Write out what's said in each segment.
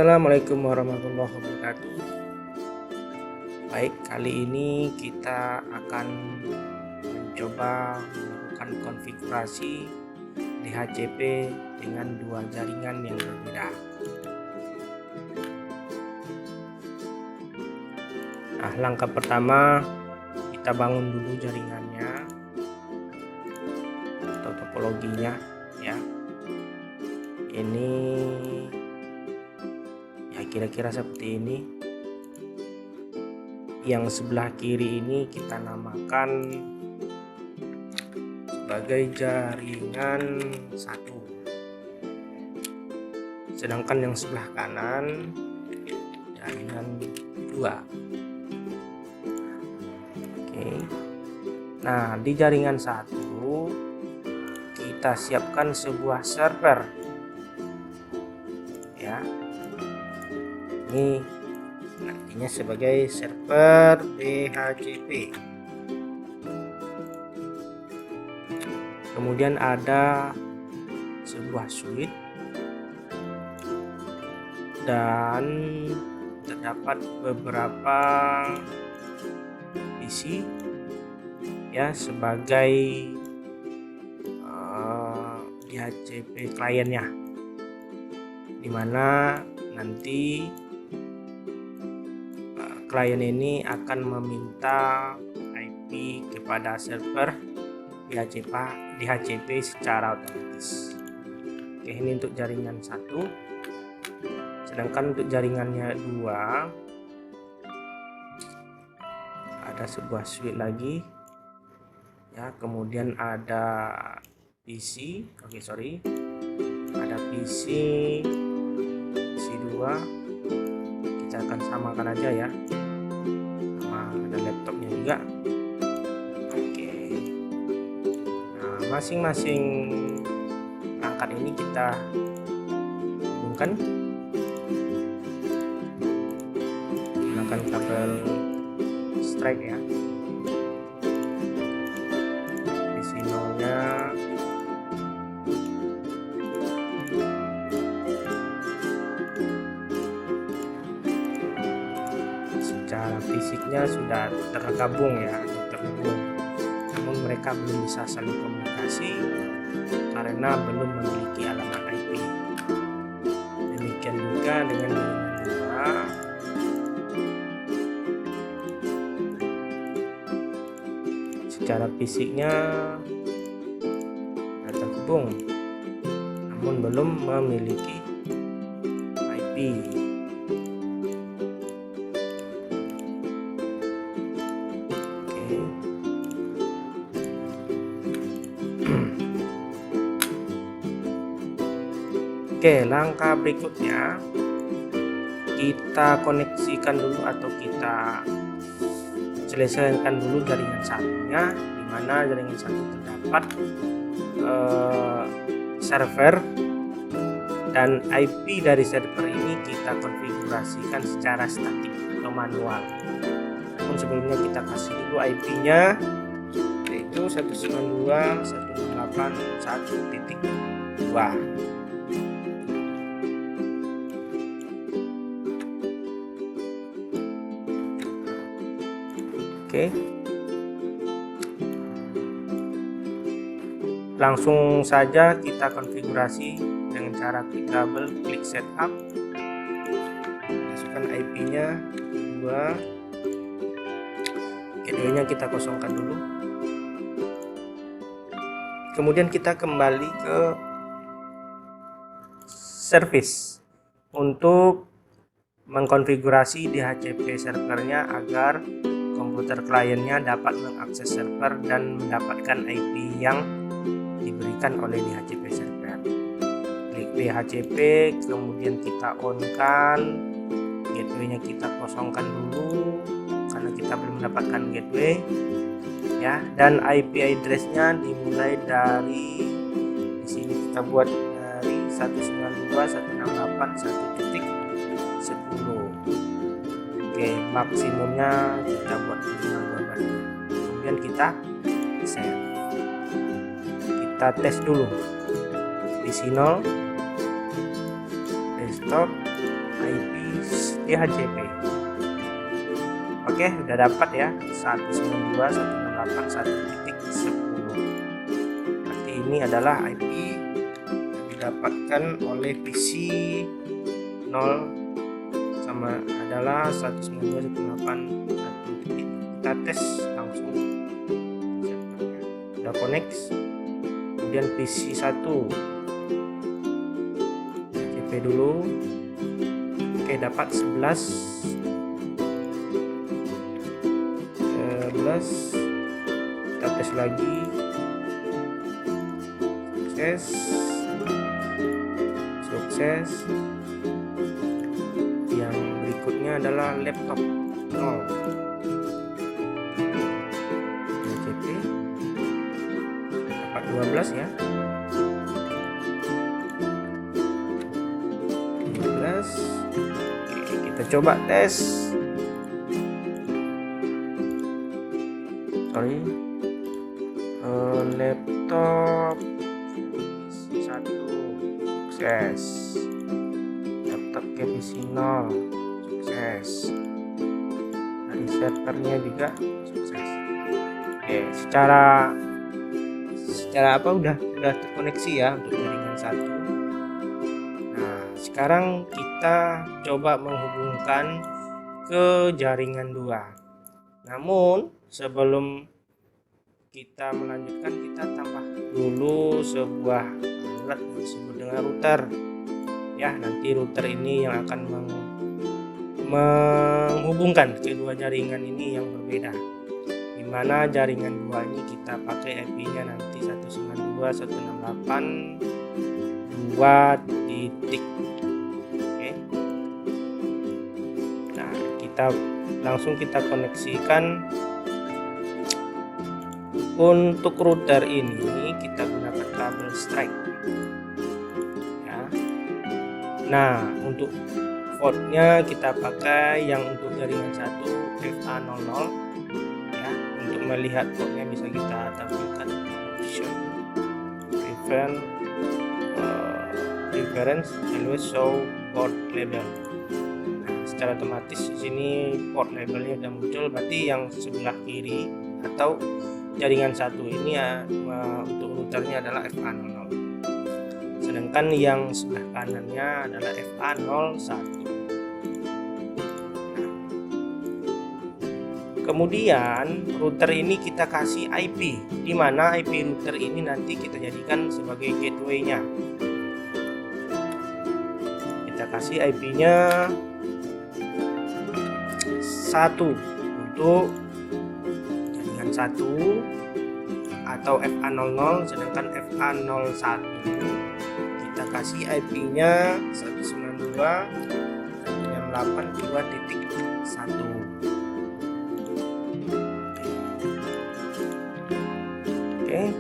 Assalamualaikum warahmatullahi wabarakatuh. Baik, kali ini kita akan mencoba melakukan konfigurasi DHCP dengan dua jaringan yang berbeda. Nah, langkah pertama kita bangun dulu jaringannya atau topologinya ya. Ini ya kira-kira seperti ini. Yang sebelah kiri ini kita namakan sebagai jaringan 1, sedangkan yang sebelah kanan jaringan 2. Oke. Nah, di jaringan 1 kita siapkan sebuah server ya. Ini artinya sebagai server DHCP. Kemudian ada sebuah switch dan terdapat beberapa PC ya sebagai DHCP kliennya, dimana nanti klien ini akan meminta IP kepada server DHCP secara otomatis. Oke, ini untuk jaringan 1. Sedangkan untuk jaringannya 2 ada sebuah switch lagi ya, kemudian ada PC, ada PC 2, kita akan samakan aja ya, sama ada laptopnya juga. Oke, nah masing-masing perangkat ini kita hubungkan menggunakan kabel strike ya. PC 0-nya secara fisiknya sudah tergabung ya, terhubung, namun mereka belum bisa saling komunikasi karena belum memiliki alamat IP. Demikian juga dengan jaringan 2, secara fisiknya sudah terhubung namun belum memiliki IP. Oke, langkah berikutnya kita koneksikan dulu atau kita selesaikan dulu jaringan satunya, di mana jaringan 1 terdapat server dan IP dari server ini kita konfigurasikan secara statik atau manual. Namun sebelumnya kita kasih dulu IP-nya, yaitu 192.168.1.2. Oke, langsung saja kita konfigurasi dengan cara klik double klik setup, masukkan IP-nya 2, gateway-nya kita kosongkan dulu, kemudian kita kembali ke service untuk mengkonfigurasi DHCP servernya agar komputer kliennya dapat mengakses server dan mendapatkan IP yang diberikan oleh DHCP server. Klik DHCP, kemudian kita on-kan, gateway-nya kita kosongkan dulu karena kita belum mendapatkan gateway ya, dan IP address-nya dimulai dari di sini kita buat dari 192.168.1.10. Oke, maksimumnya kita buat 12, kemudian kita save. Kita tes dulu PC 0, desktop, IP DHCP. Oke, udah dapat ya 192.168.1.10. Berarti ini adalah IP yang didapatkan oleh PC 0 sama adalah 192.168.1. Kita tes langsung. Udah connect. Kemudian PC 1 DHCP dulu. Oke, dapat 11. Kita tes lagi. Sukses. Yang berikutnya adalah laptop 0 DHCP dapat 12 ya. 12. Oke, kita coba tes. Laptop PC 1 sukses, laptop PC 0 sukses, dari servernya juga sukses. Oke, secara apa udah terkoneksi ya untuk jaringan 1. Nah, sekarang kita coba menghubungkan ke jaringan 2. Namun sebelum kita melanjutkan, kita tambah dulu sebuah alat yang disebut dengan router ya. Nanti router ini yang akan menghubungkan kedua jaringan ini yang berbeda, dimana jaringan 2 ini kita pakai IP nya nanti 192.168.2. Oke. Nah, kita langsung koneksikan. Untuk router ini kita gunakan kabel strike ya. Nah, untuk portnya kita pakai yang untuk jaringan 1 FA00 ya. Untuk melihat portnya bisa kita tampilkan option preference always show port label. Nah, secara otomatis di sini port labelnya sudah muncul, berarti yang sebelah kiri atau jaringan 1 ini ya, untuk routernya adalah FA00, sedangkan yang sebelah kanannya adalah FA01. Kemudian router ini kita kasih IP, di mana IP router ini nanti kita jadikan sebagai gateway-nya. Kita kasih IP-nya 1 untuk jaringan 1 atau FA00, sedangkan FA01 kita kasih IP-nya 192.168.2.1. Oke.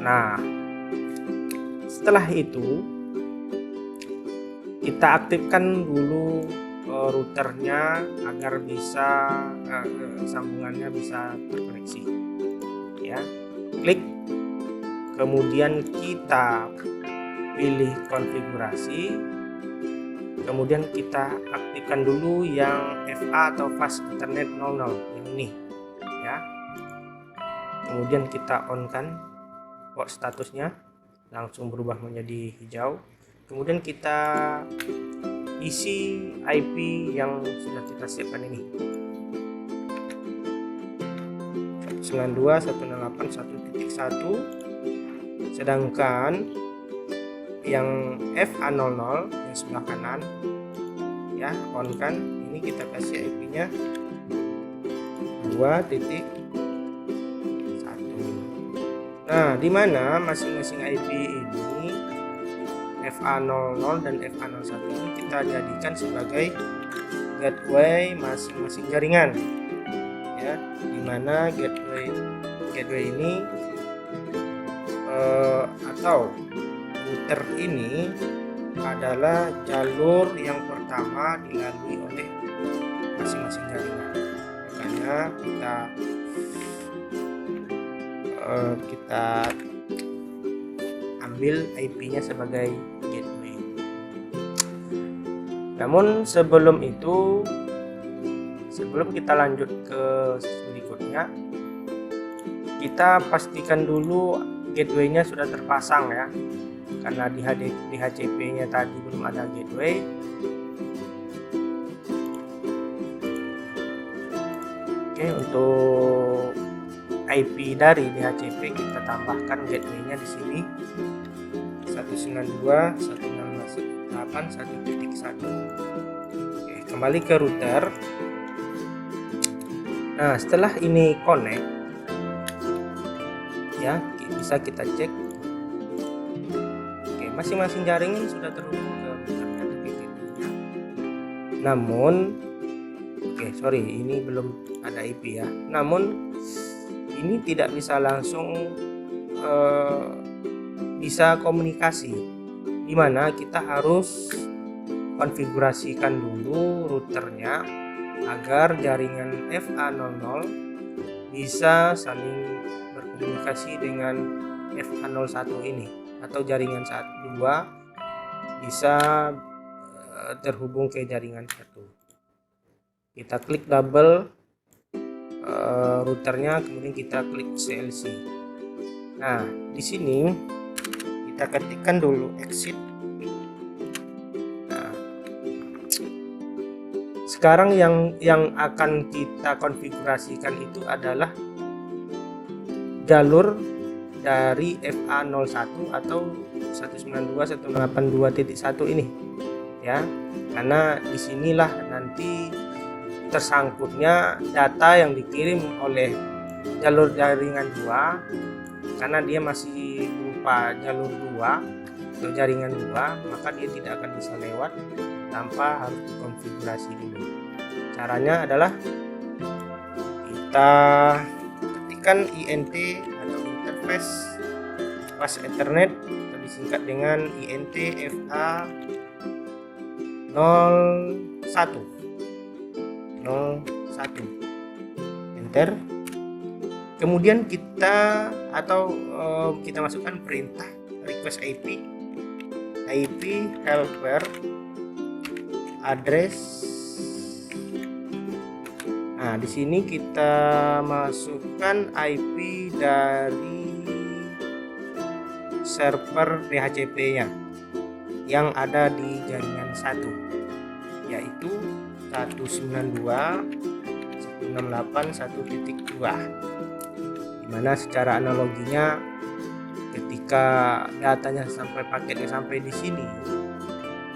Nah, setelah itu kita aktifkan dulu routernya agar bisa sambungannya bisa terkoneksi ya. Klik, kemudian kita pilih konfigurasi, kemudian kita aktifkan dulu yang FA atau Fast Ethernet 00 ini ya. Kemudian kita on kan port statusnya, langsung berubah menjadi hijau. Kemudian kita isi IP yang sudah kita siapkan ini, 192.168.1.1, sedangkan yang FA00 yang sebelah kanan ya, on kan, ini kita kasih IP-nya 2.1. Nah, di mana masing-masing IP ini FA00 dan FA01 ini kita jadikan sebagai gateway masing-masing jaringan ya, dimana gateway ini atau router ini adalah jalur yang pertama dilalui oleh masing-masing jaringan. Makanya kita ambil IP-nya sebagai gateway. Namun sebelum kita lanjut ke berikutnya, kita pastikan dulu gateway-nya sudah terpasang ya, karena di HCP-nya tadi belum ada gateway. Oke, untuk IP dari DHCP kita tambahkan gateway-nya di sini 192.168.1.1. Oke, kembali ke router. Nah, setelah ini connect ya, bisa kita cek. Oke, masing-masing jaringan sudah terhubung ke routernya tapi gateway-nya. Namun ini belum ada IP ya. Namun ini tidak bisa langsung bisa komunikasi, dimana kita harus konfigurasikan dulu routernya agar jaringan FA00 bisa saling berkomunikasi dengan FA01 ini, atau jaringan 2 bisa terhubung ke jaringan 1. Kita klik double routernya, kemudian kita klik CLC. Nah, di sini kita ketikkan dulu exit. Nah, sekarang yang akan kita konfigurasikan itu adalah jalur dari FA01 atau 192.182.1 ini ya, karena disinilah nanti tersangkutnya data yang dikirim oleh jalur jaringan 2, karena dia masih berupa jalur 2 atau jaringan 2, maka dia tidak akan bisa lewat tanpa harus dikonfigurasi dulu. Caranya adalah kita ketikkan INT atau interface pas Ethernet, atau disingkat dengan INT FA01, enter. Kemudian kita masukkan perintah request IP helper address. Nah, di sini kita masukkan IP dari server DHCP-nya yang ada di jaringan 1, yaitu 192.168.1.2, dimana secara analoginya ketika datanya paketnya sampai di sini,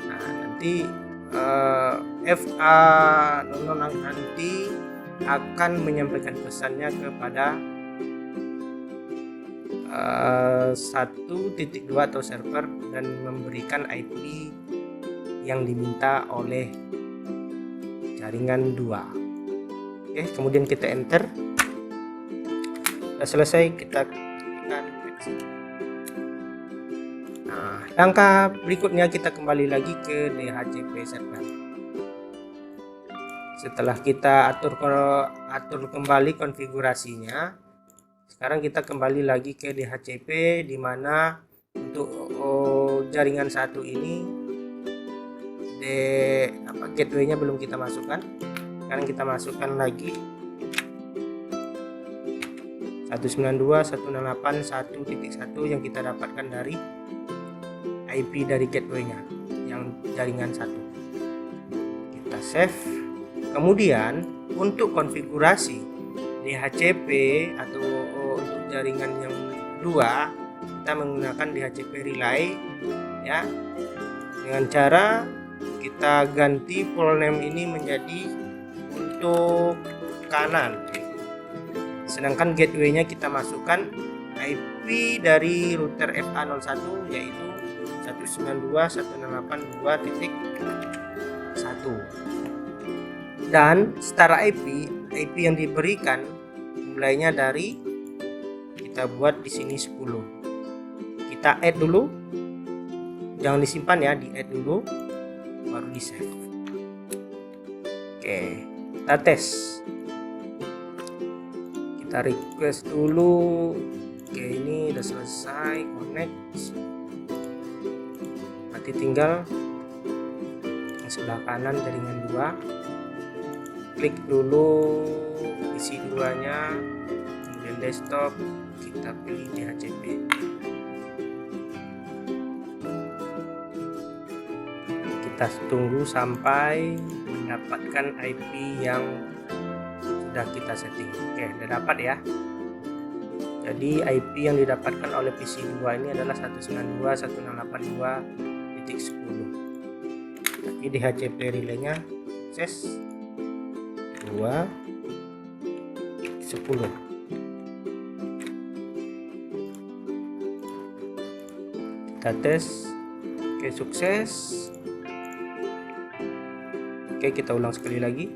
nah nanti FA00 nanti akan menyampaikan pesannya kepada 1.2 atau server dan memberikan IP yang diminta oleh jaringan 2. Oke, kemudian kita enter. Sudah selesai, kita tekan exit. Nah, langkah berikutnya kita kembali lagi ke DHCP server. Setelah kita atur kembali konfigurasinya, sekarang kita kembali lagi ke DHCP, di mana untuk jaringan 1 ini gateway-nya belum kita masukkan. Sekarang kita masukkan lagi 192.168.1.1 yang kita dapatkan dari IP dari gateway-nya yang jaringan 1. Kita save. Kemudian untuk konfigurasi DHCP atau untuk jaringan yang 2, kita menggunakan DHCP relay ya, dengan cara kita ganti full name ini menjadi untuk kanan, sedangkan gateway-nya kita masukkan IP dari router FA01 yaitu 192.168.2.1, dan setara IP yang diberikan mulainya dari, kita buat di sini 10. Kita add dulu, jangan disimpan ya, di add dulu baru di save. Oke, kita tes, kita request dulu. Oke, ini udah selesai connect, nanti tinggal sebelah kanan jaringan 2, klik dulu PC 2 nya, kemudian desktop, kita pilih DHCP. Kita tunggu sampai mendapatkan IP yang sudah kita setting. Oke, udah dapat ya. Jadi IP yang didapatkan oleh PC 2 ini adalah 192.168.2.10. Tapi DHCP relaynya sukses 2.10. Kita tes. Oke, sukses. Oke, kita ulang sekali lagi.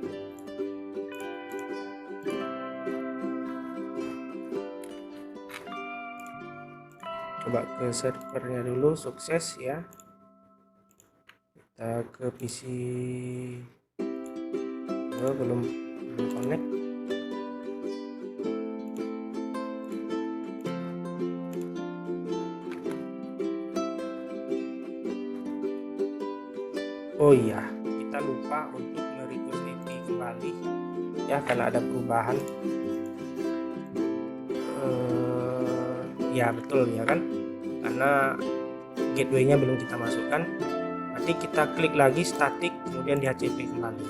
Coba ke servernya dulu, sukses ya. Kita ke PC. Oh, belum connect. Oh iya, kita lupa untuk nge-request IP kembali ya, karena ada perubahan. Ya betul ya kan, karena gateway-nya belum kita masukkan. Nanti kita klik lagi static, kemudian DHCP kembali.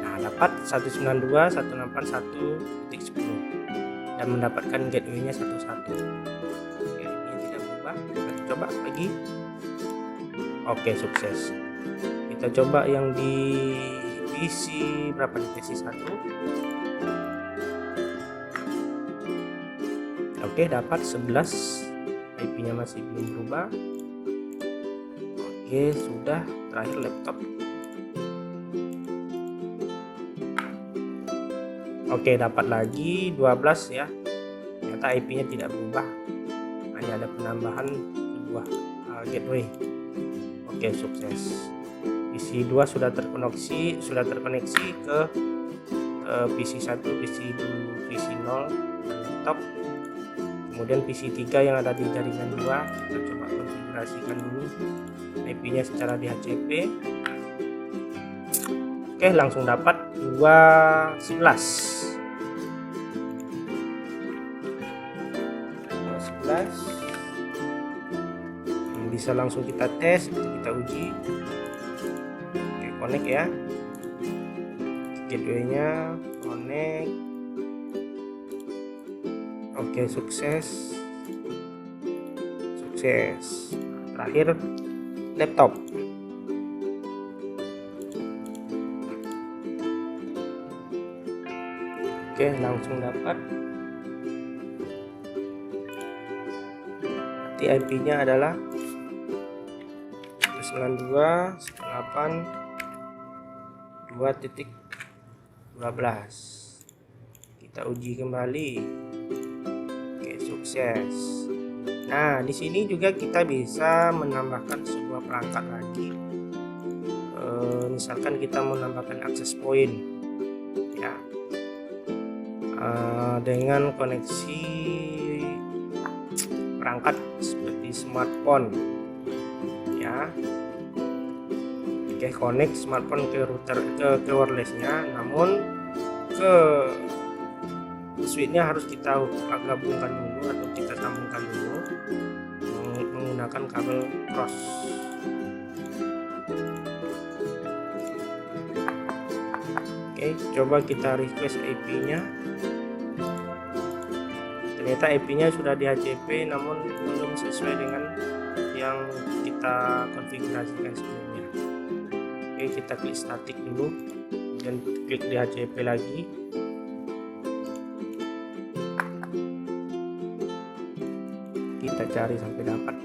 Nah, dapat 192.168.1.10 dan mendapatkan gateway-nya 11. Oke, ini tidak berubah. Kita coba lagi. Oke, sukses. Kita coba yang di PC berapa, di PC 1. Oke, dapat 11. IP-nya masih belum berubah. Oke, sudah. Terakhir laptop. Oke, dapat lagi 12 ya. Ternyata IP-nya tidak berubah, hanya ada penambahan sebuah gateway. Oke, sukses. PC 2 sudah terkoneksi ke PC 1, PC 2, PC 0 dan laptop. Kemudian PC 3 yang ada di jaringan 2, kita coba konfigurasikan dulu IP-nya secara DHCP. Oke, langsung dapat 211. Bisa langsung kita tes, kita uji. Oke, connect ya. Gateway-nya connect. Oke, sukses. Terakhir laptop. Oke, langsung dapat. Nanti IP-nya adalah 192.168.2.12. Kita uji kembali. Oke, sukses. Nah, di sini juga kita bisa menambahkan sebuah perangkat lagi. Misalkan kita menambahkan akses point ya, dengan koneksi perangkat seperti smartphone ya. Oke, connect smartphone ke router, ke wirelessnya, namun ke switchnya harus kita gabungkan dulu atau kita sambungkan dulu menggunakan kabel cross. Oke, coba kita request IP-nya. Ternyata IP-nya sudah DHCP namun belum sesuai dengan yang kita konfigurasikan sebelumnya. Oke, kita klik static dulu, kemudian klik DHCP lagi. Kita cari sampai dapat,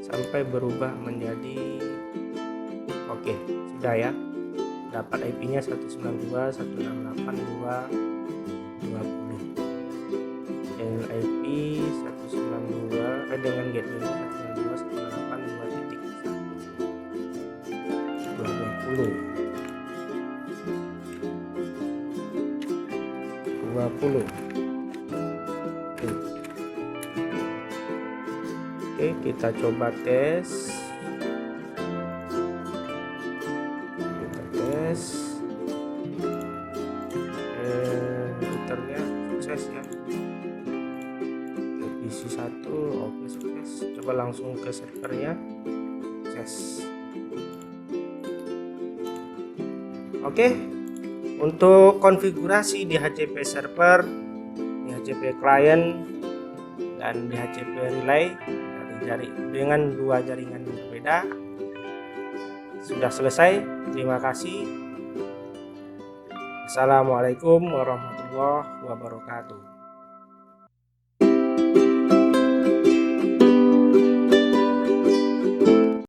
sampai berubah menjadi oke, sudah ya. Dapat IP-nya 192.168.2.20 dengan IP 192 dengan gateway 192.168.2.20. Oke, kita coba tes. sukses ya. PC 1 oke sukses. Coba langsung ke servernya. Sukses. Oke, untuk konfigurasi di HCP server, di HCP client, dan di HCP relay dengan dua jaringan yang berbeda sudah selesai. Terima kasih. Assalamualaikum warahmatullahi wabarakatuh.